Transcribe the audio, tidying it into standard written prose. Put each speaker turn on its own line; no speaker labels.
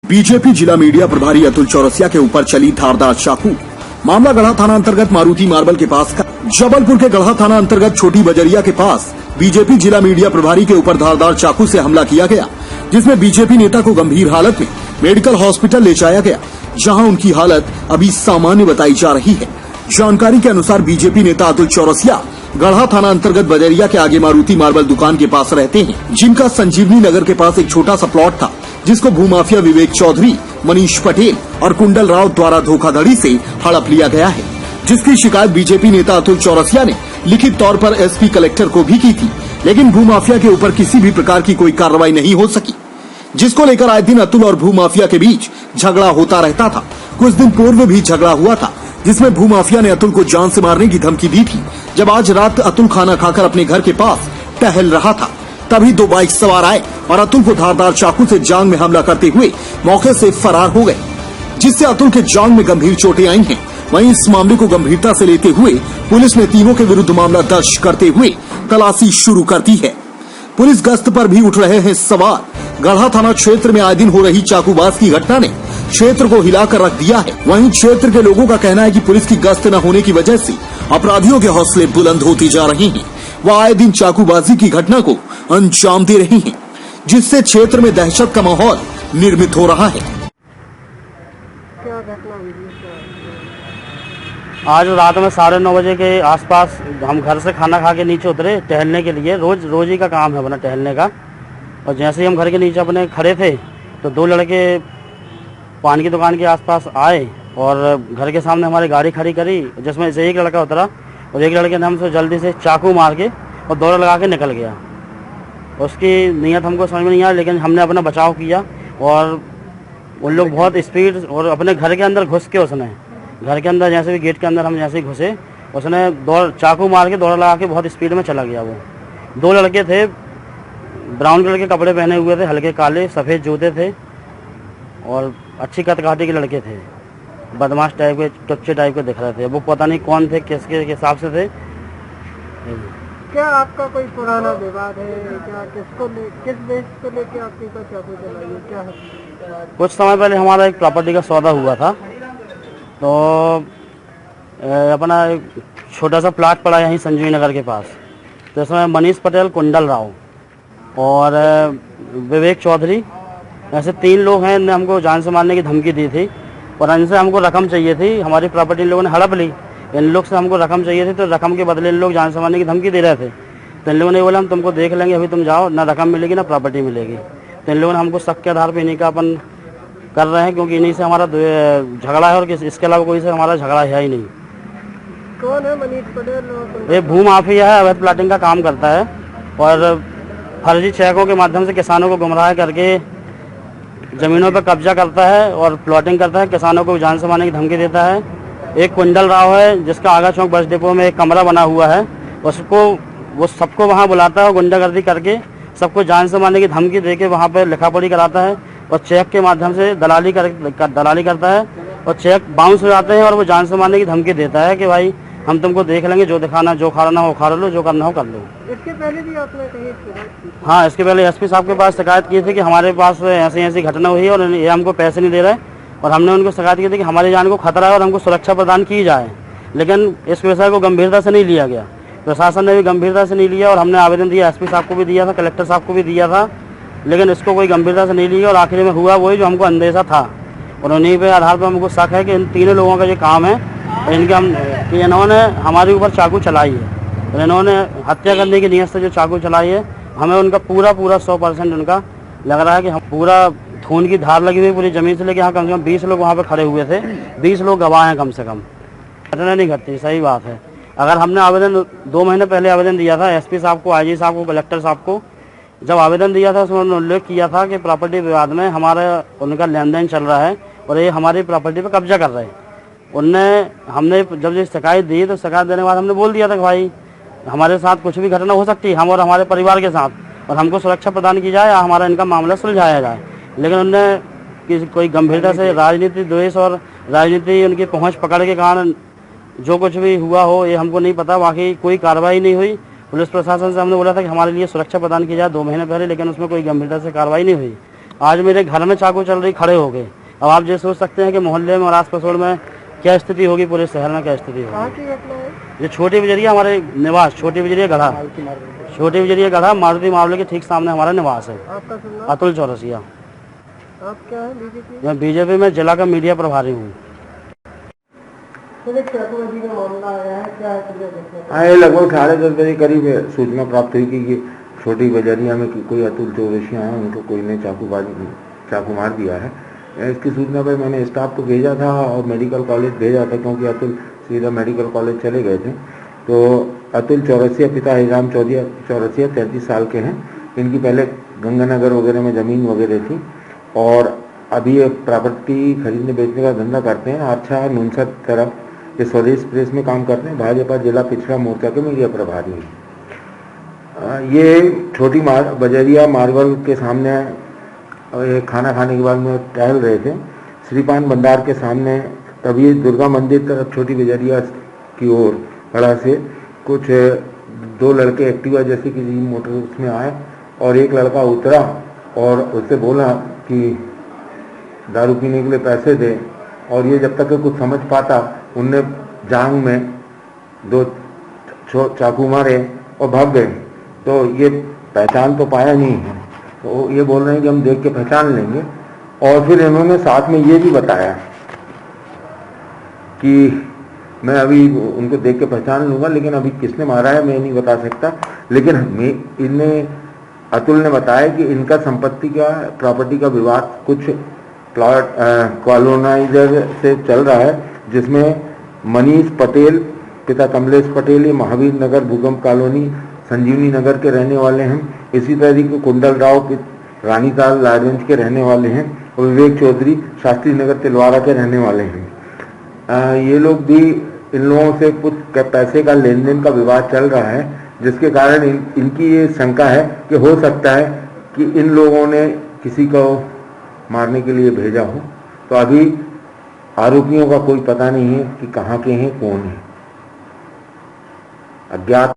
BJP जिला media प्रभारी अतुल चौरसिया के ऊपर चली धारदार चाकू। मामला गढ़ा थाना अंतर्गत मारुति मार्बल के पास का। जबलपुर के गढ़ा थाना अंतर्गत छोटी बजरिया के पास बीजेपी जिला मीडिया प्रभारी के ऊपर धारदार चाकू से हमला किया गया, जिसमें बीजेपी नेता को गंभीर हालत में मेडिकल हॉस्पिटल ले जाया गया, जहां उनकी हालत अभी सामान्य बताई जा रही है। जानकारी के अनुसार बीजेपी नेता अतुल चौरसिया गढ़ा थाना अंतर्गत बजरिया के आगे मारुति मार्बल दुकान के पास रहते हैं, जिनका संजीवनी नगर के पास एक छोटा सा प्लॉट था, जिसको भूमाफिया विवेक चौधरी, मनीष पटेल और कुंडल राव द्वारा धोखाधड़ी से हड़प लिया गया है, जिसकी शिकायत बीजेपी नेता अतुल चौरसिया ने लिखित तौर पर एसपी कलेक्टर को भी की थी, लेकिन भूमाफिया के ऊपर किसी भी प्रकार की कोई कार्रवाई नहीं हो सकी, जिसको लेकर आए दिन अतुल और भूमाफिया के बीच झगड़ा होता रहता था। कुछ दिन पूर्व भी झगड़ा हुआ था, जिसमें भूमाफिया ने अतुल को जान से मारने की धमकी दी थी। जब आज रात अतुल खाना खाकर अपने घर के पास टहल रहा था, तभी दो बाइक सवार आए और अतुल को धारदार चाकू से जांग में हमला करते हुए मौके से फरार हो गए, जिससे अतुल के जांग में गंभीर चोटें आई हैं। वहीं इस मामले को गंभीरता से लेते हुए पुलिस ने तीनों के विरुद्ध मामला दर्ज करते हुए तलाशी शुरू कर दी है। पुलिस गश्त पर भी उठ रहे हैं सवार। गढ़ा थाना क्षेत्र में आए दिन हो रही चाकूबाज की घटना ने क्षेत्र को हिलाकर रख दिया है। वहीं क्षेत्र के लोगों का कहना है कि पुलिस की गश्त न होने की वजह से अपराधियों के हौसले बुलंद होती जा रहे हैं। वह आए दिन चाकूबाजी की घटना को अंजाम दे रही हैं, जिससे क्षेत्र में दहशत का माहौल निर्मित हो रहा है।
क्या घटना हुई है?
आज रात में 9:30 बजे के आसपास हम घर से खाना खा के नीचे उतरे टहलने के लिए। रोज ही का काम है अपना टहलने का। और जैसे ही हम घर के नीचे अपने खड़े थे तो दो लड़के पान की दुकान के आसपास आए और घर के सामने हमारी गाड़ी खड़ी करी, जिसमें से एक लड़का उतरा और एक लड़के ने हमसे जल्दी से चाकू मार के और दौड़ा लगा के निकल गया। उसकी नीयत हमको समझ में नहीं आया, लेकिन हमने अपना बचाव किया और उन लोग बहुत स्पीड और अपने घर के अंदर घुस के उसने घर के अंदर जैसे भी गेट के अंदर हम जैसे ही घुसे, उसने चाकू मार के दौड़ा लगा के बहुत स्पीड में चला गया। वो दो लड़के थे, ब्राउन कलर के कपड़े पहने हुए थे, हल्के काले सफ़ेद जूते थे और अच्छी कद-काठी के लड़के थे। बदमाश टाइप के, टुच्चे टाइप के दिख रहे थे। वो पता नहीं कौन थे, किसके हिसाब से थे।
क्या आपका कोई पुराना विवाद है? क्या किस बेस को लेके आपके ऊपर चाकू चलाई है? क्या है?
कुछ समय पहले हमारा एक प्रॉपर्टी का सौदा हुआ था, तो अपना एक छोटा सा प्लाट पड़ा यहीं संजीवनी नगर के पास। तो इसमें मनीष पटेल, कुंडल राव और विवेक चौधरी, ऐसे 3 लोग हैं। इनने हमको जान से मारने की धमकी दी थी और इनसे हमको रकम चाहिए थी। हमारी प्रॉपर्टी इन लोगों ने हड़प ली। इन लोग से हमको रकम चाहिए थी, तो रकम के बदले इन लोग जान से मारने की धमकी दे रहे थे। तो इन लोगों ने बोला हम तुमको देख लेंगे, अभी तुम जाओ, ना रकम मिलेगी ना प्रॉपर्टी मिलेगी। तो इन लोगों ने हमको शक के आधार पर इन्हीं का अपन कर रहे हैं, क्योंकि इन्हीं से हमारा झगड़ा है और इसके अलावा कोई से हमारा झगड़ा है ही नहीं।
कौन है मनीष पटेल?
ये भूमाफिया है, अवैध प्लाटिंग का काम करता है और फर्जी चेकों के माध्यम से किसानों को गुमराह करके ज़मीनों पर कब्जा करता है और प्लॉटिंग करता है। किसानों को जान से मारने की धमकी देता है। एक कुंडल राव है, जिसका आगा चौक बस डिपो में एक कमरा बना हुआ है, वो सबको वहाँ बुलाता है और गुंडागर्दी करके सबको जान से मारने की धमकी दे के वहाँ पर लिखा पढ़ी कराता है और चेक के माध्यम से दलाली करता है और चेक बाउंस हो जाते हैं और वो जान से मारने की धमकी देता है कि भाई हम तुमको देख लेंगे, जो दिखाना, जो खाना हो खा लो, जो करना हो कर लो।
इसके पहले भी आपने कहीं शिकायत की?
हाँ, इसके पहले एसपी साहब के पास शिकायत की थी कि हमारे पास ऐसी घटना हुई है और ये हमको पैसे नहीं दे रहे, और हमने उनको शिकायत की थी कि हमारी जान को खतरा है और हमको सुरक्षा प्रदान की जाए। लेकिन इस विषय को गंभीरता से नहीं लिया गया, प्रशासन ने भी गंभीरता से नहीं लिया और हमने आवेदन दिया, एसपी साहब को भी दिया था, कलेक्टर साहब को भी दिया था, लेकिन इसको कोई गंभीरता से नहीं लिया। और आखिर में हुआ वही जो हमको अंदेशा था और उन्हीं पे आधार पर हमको शक है कि इन तीनों लोगों का ये काम है कि इन्होंने हमारे ऊपर चाकू चलाई है और इन्होंने हत्या करने की नीयत से जो चाकू चलाई है। हमें उनका पूरा 100% उनका लग रहा है कि हम पूरा खून की धार लगी हुई पूरी ज़मीन से लेके यहाँ कम से कम 20 लोग वहाँ पर खड़े हुए थे। 20 लोग गवाह हैं कम से कम। घटना नहीं घटती, सही बात है। अगर हमने आवेदन 2 महीने पहले आवेदन दिया था एसपी साहब को, आईजी साहब को, कलेक्टर साहब को, जब आवेदन दिया था उसमें उन्होंने उल्लेख किया था कि प्रॉपर्टी विवाद में हमारा उनका लेन देन चल रहा है और ये हमारी प्रॉपर्टी पर कब्जा कर रहे हैं। हमने जब ये शिकायत दी तो शिकायत देने के बाद हमने बोल दिया था कि भाई हमारे साथ कुछ भी घटना हो सकती है, हम और हमारे परिवार के साथ, और हमको सुरक्षा प्रदान की जाए या हमारा इनका मामला सुलझाया जाए। लेकिन उनने कोई गंभीरता से राजनीति द्वेष और राजनीति उनकी पहुँच पकड़ के कारण जो कुछ भी हुआ हो ये हमको नहीं पता। बाकी कोई कार्रवाई नहीं हुई। पुलिस प्रशासन से हमने बोला था कि हमारे लिए सुरक्षा प्रदान की जाए 2 महीने पहले, लेकिन उसमें कोई गंभीरता से कार्रवाई नहीं हुई। आज मेरे घर में चाकू चल रही, खड़े हो गए। अब आप ये सोच सकते हैं कि मोहल्ले में और आस पड़ोस में क्या स्थिति होगी, पूरे शहर में क्या स्थिति
कहाँ
होगी।
की घटना है?
ये छोटी बिजरिया, हमारे निवास छोटी बिजरिया गढ़ा, छोटी बिजरिया गढ़ा मारुति मामले के ठीक सामने हमारा निवास है।
आपका सुनना?
अतुल चौरसिया।
आप क्या है बीजेपी?
मैं बीजेपी में जिला का मीडिया प्रभारी हूँ।
तो एक चाकूबाजी का मामला आया है, क्या है पूरे देखने?
हाँ, ये लगभग 10:30 बजे करीब सूचना प्राप्त हुई कि छोटी बजरिया में कोई अतुल चौरसिया हैं, उनको कोई ने चाकू मार दिया है। इसकी सूचना पर मैंने स्टाफ को भेजा था और मेडिकल कॉलेज भेजा था, क्योंकि अतुल सीधा मेडिकल कॉलेज चले गए थे। तो अतुल चौरसिया, पिता हिजाम चौरसिया 33 साल के हैं। इनकी पहले गंगानगर वगैरह में ज़मीन वगैरह थी और अभी ये प्रॉपर्टी खरीदने बेचने का धंधा करते हैं। अच्छा नुनसर तरफ ये स्वदेश प्रेस में काम करते हैं। भाजपा जिला पिछड़ा मोर्चा के मीडिया प्रभारी हैं। ये छोटी बजरिया मार्बल के सामने खाना खाने के बाद में टहल रहे थे, श्रीपान भंडार के सामने। तभी दुर्गा मंदिर तरफ छोटी बजरिया की ओर खड़ा से कुछ 2 लड़के एक्टिवा जैसे किसी मोटर उसमें आए और एक लड़का उतरा और उससे बोला कि दारू पीने के लिए पैसे दे। और ये जब तक कुछ समझ पाता, उनने जांग में 2 चाकू मारे और भाग गए। तो ये पहचान तो पाया नहीं है, तो ये बोल रहे हैं कि हम देख के पहचान लेंगे। और फिर इन्होंने साथ में ये भी बताया कि मैं अभी उनको देख के पहचान लूंगा, लेकिन अभी किसने मारा है मैं नहीं बता सकता। लेकिन अतुल ने बताया कि इनका संपत्ति का, प्रॉपर्टी का विवाद कुछ प्लॉट कॉलोनाइजर से चल रहा है, जिसमें मनीष पटेल, पिता कमलेश पटेल, ये महावीर नगर भूकंप कॉलोनी संजीवनी नगर के रहने वाले हैं। इसी तरीके कुंडल राव रानीताल लालगंज के रहने वाले हैं और विवेक चौधरी शास्त्री नगर तिलवारा के रहने वाले हैं। ये लोग भी, इन लोगों से कुछ पैसे का लेन देन का विवाद चल रहा है, जिसके कारण इनकी ये शंका है कि हो सकता है कि इन लोगों ने किसी को मारने के लिए भेजा हो। तो अभी आरोपियों का कोई पता नहीं है कि कहाँ के हैं, कौन है, अज्ञात